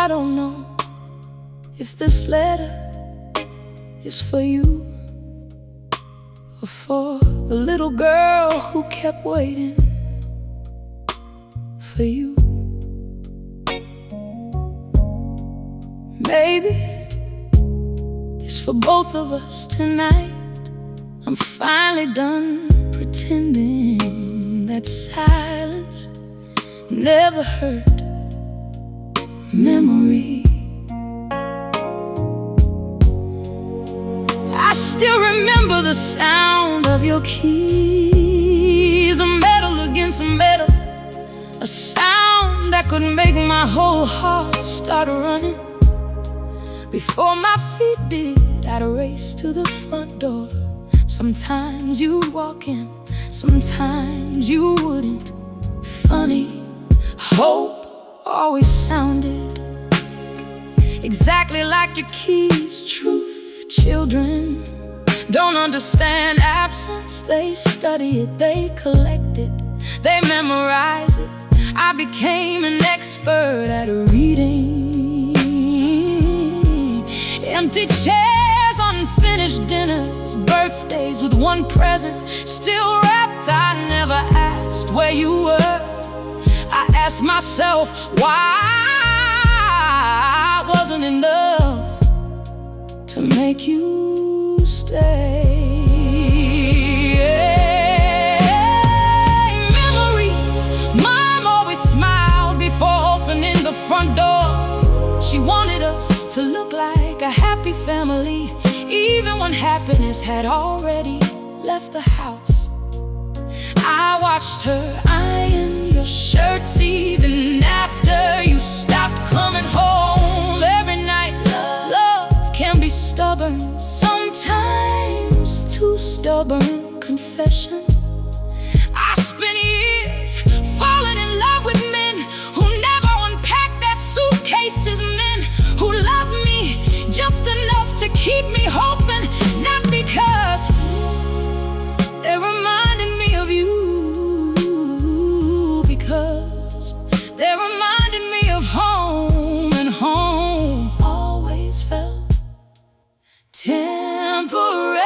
I don't know if this letter is for you or for the little girl who kept waiting for you. Maybe it's for both of us tonight. I'm finally done pretending that silence never hurt memory. I still remember the sound of your keys, a metal against metal, a sound that could make my whole heart start running. Before my feet did, I'd race to the front door. Sometimes you'd walk in, sometimes you wouldn't. Funny, hope always sounded exactly like your keys. Truth, children don't understand absence. They study it, they collect it, they memorize it. I became an expert at reading. Empty chairs, unfinished dinners, birthdays with one present still wrapped. I never asked where you were. I asked myself why it wasn't enough to make you stay. Memory, Mom always smiled before opening the front door. She wanted us to look like a happy family, even when happiness had already left the house. I watched her iron your shirts even after you stopped coming home every night. Love can be stubborn, sometimes too stubborn. Confession, I spent years falling in love with men who never unpacked their suitcases, men who loved me just enough to keep me hoping, not because they reminded me of you, because they reminded me of home, and home always felt temporary.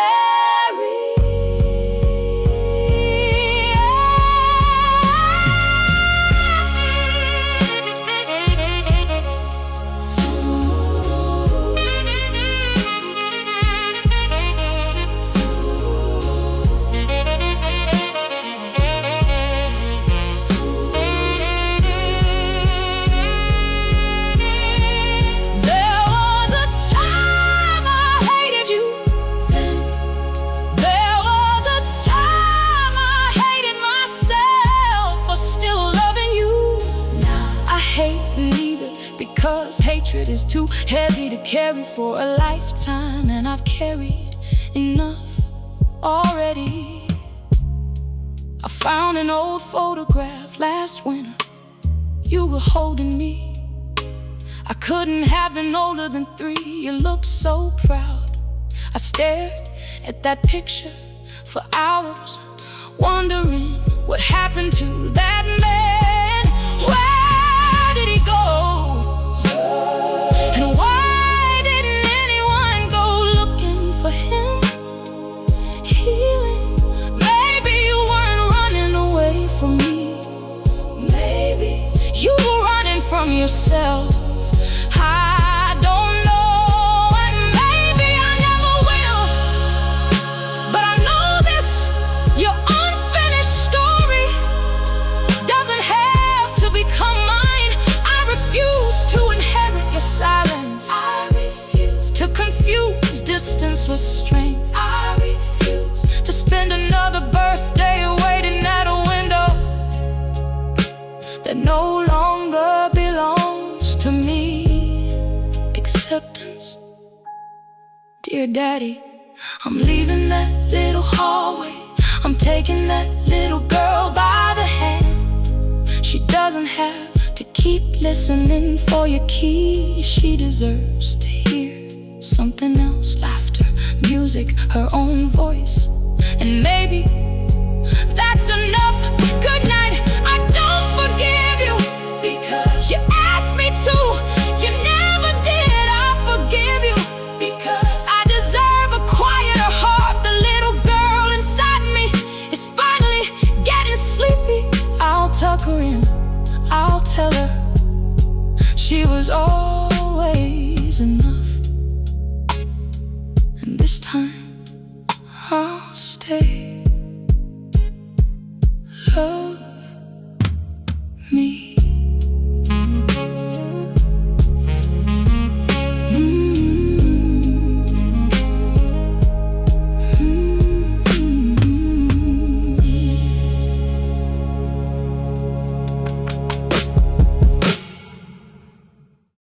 Because hatred is too heavy to carry for a lifetime, and I've carried enough already. I found an old photograph last winter. You were holding me. I couldn't have been older than 3. You looked so proud. I stared at that picture for hours, wondering what happened to that man. Where did he go? And why didn't anyone go looking for him? Healing. Maybe you weren't running away from me. Maybe you were running from yourself. I don't know, and maybe I never will. But I know this, your unfinished story doesn't have to become mine. I refuse to inherit your silence. I refuse to confuse distance with strength. I refuse to spend another birthday waiting at a window that no longer belongs to me. Acceptance. Dear Daddy, I'm leaving that little hallway. I'm taking that little girl by the hand. She doesn't have to keep listening for your key. She deserves to hear something else. Laughter, music, her own voice. And maybe that's enough. Good night.